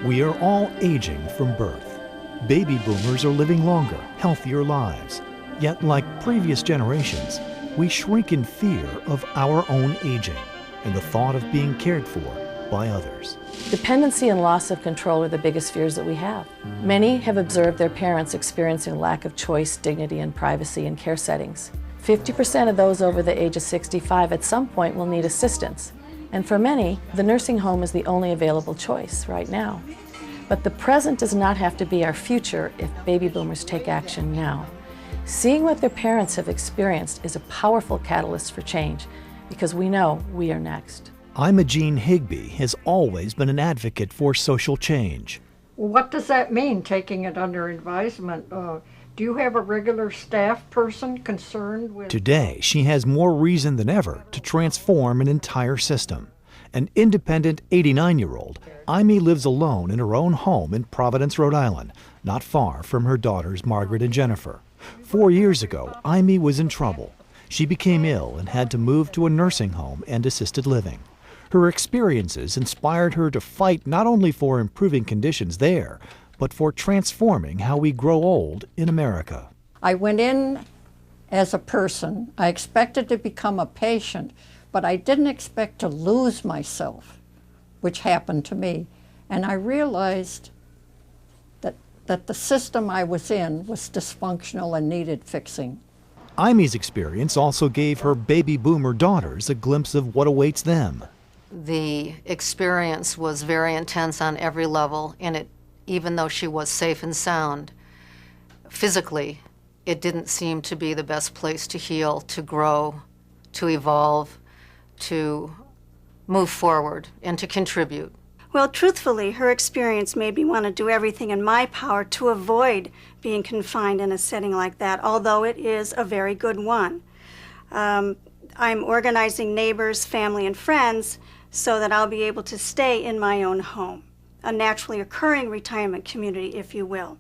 We are all aging from birth. Baby boomers are living longer, healthier lives. Yet, like previous generations, we shrink in fear of our own aging and the thought of being cared for by others. Dependency and loss of control are the biggest fears that we have. Many have observed their parents experiencing a lack of choice, dignity, and privacy in care settings. 50% of those over the age of 65 at some point will need assistance. And for many, the nursing home is the only available choice right now. But the present does not have to be our future if baby boomers take action now. Seeing what their parents have experienced is a powerful catalyst for change because we know we are next. Imogene Higby has always been an advocate for social change. What does that mean, taking it under advisement? Do you have a regular staff person concerned with... Today, she has more reason than ever to transform an entire system. An independent 89-year-old, Imy lives alone in her own home in Providence, Rhode Island, not far from her daughters Margaret and Jennifer. 4 years ago, Imy was in trouble. She became ill and had to move to a nursing home and assisted living. Her experiences inspired her to fight not only for improving conditions there, but for transforming how we grow old in America. I went in as a person. I expected to become a patient, but I didn't expect to lose myself, which happened to me. And I realized that the system I was in was dysfunctional and needed fixing. Imy's experience also gave her baby boomer daughters a glimpse of what awaits them. The experience was very intense on every level, and even though she was safe and sound, physically, it didn't seem to be the best place to heal, to grow, to evolve, to move forward, and to contribute. Well, truthfully, her experience made me want to do everything in my power to avoid being confined in a setting like that, although it is a very good one. I'm organizing neighbors, family, and friends so that I'll be able to stay in my own home, a naturally occurring retirement community, if you will.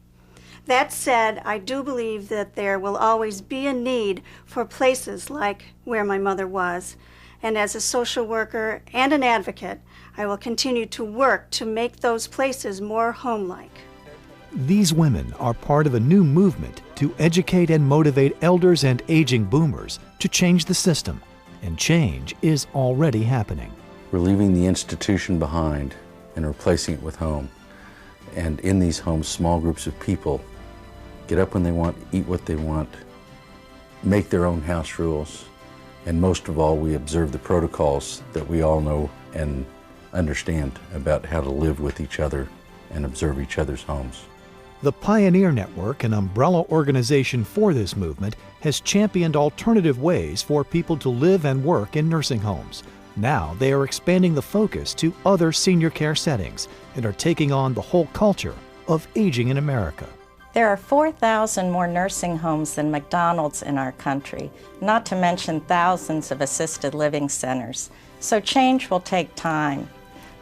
That said, I do believe that there will always be a need for places like where my mother was, and as a social worker and an advocate, I will continue to work to make those places more home-like. These women are part of a new movement to educate and motivate elders and aging boomers to change the system, and change is already happening. We're leaving the institution behind and replacing it with home. And in these homes, small groups of people get up when they want, eat what they want, make their own house rules, and most of all, we observe the protocols that we all know and understand about how to live with each other and observe each other's homes. The Pioneer Network, an umbrella organization for this movement, has championed alternative ways for people to live and work in nursing homes. Now they are expanding the focus to other senior care settings and are taking on the whole culture of aging in America. There are 4,000 more nursing homes than McDonald's in our country, not to mention thousands of assisted living centers. So change will take time.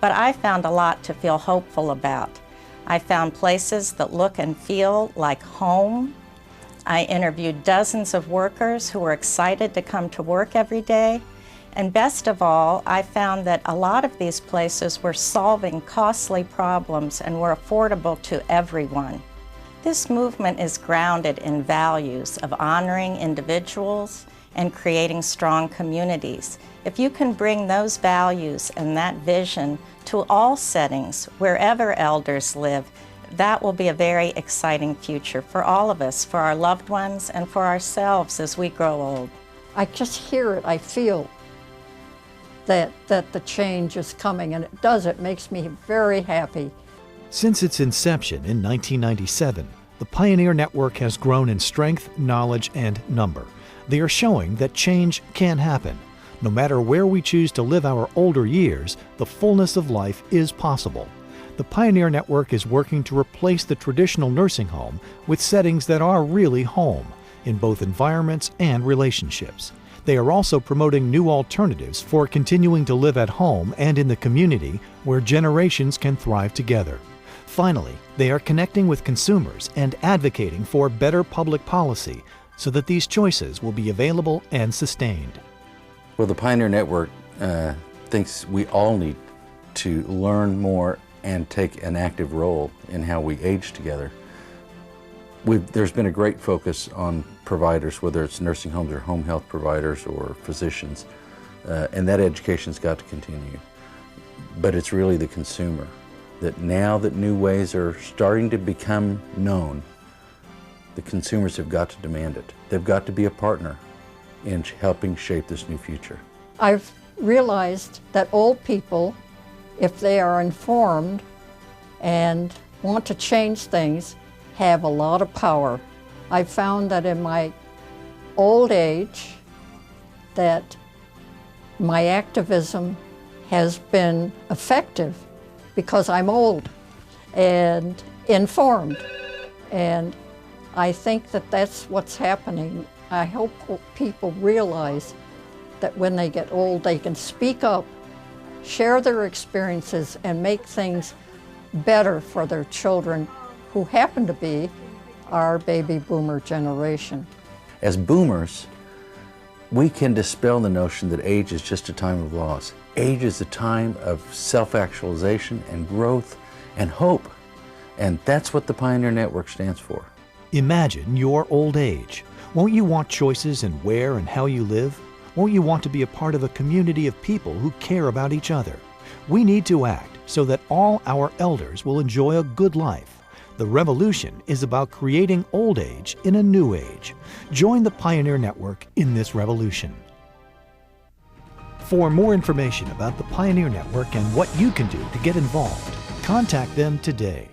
But I found a lot to feel hopeful about. I found places that look and feel like home. I interviewed dozens of workers who were excited to come to work every day. And best of all, I found that a lot of these places were solving costly problems and were affordable to everyone. This movement is grounded in values of honoring individuals and creating strong communities. If you can bring those values and that vision to all settings, wherever elders live, that will be a very exciting future for all of us, for our loved ones, and for ourselves as we grow old. I just hear it, I feel that the change is coming, and it makes me very happy. Since its inception in 1997, the Pioneer Network has grown in strength, knowledge, and number. They are showing that change can happen. No matter where we choose to live our older years, the fullness of life is possible. The Pioneer Network is working to replace the traditional nursing home with settings that are really home, in both environments and relationships. They are also promoting new alternatives for continuing to live at home and in the community where generations can thrive together. Finally, they are connecting with consumers and advocating for better public policy so that these choices will be available and sustained. Well, the Pioneer Network thinks we all need to learn more and take an active role in how we age together. There's been a great focus on providers, whether it's nursing homes or home health providers or physicians, and that education's got to continue. But it's really the consumer, that now that new ways are starting to become known, the consumers have got to demand it. They've got to be a partner in helping shape this new future. I've realized that old people, if they are informed and want to change things, have a lot of power. I found that in my old age that my activism has been effective because I'm old and informed, and I think that that's what's happening. I hope people realize that when they get old, they can speak up, share their experiences, and make things better for their children, who happen to be our baby boomer generation. As boomers, we can dispel the notion that age is just a time of loss. Age is a time of self-actualization and growth and hope. And that's what the Pioneer Network stands for. Imagine your old age. Won't you want choices in where and how you live? Won't you want to be a part of a community of people who care about each other? We need to act so that all our elders will enjoy a good life. The revolution is about creating old age in a new age. Join the Pioneer Network in this revolution. For more information about the Pioneer Network and what you can do to get involved, contact them today.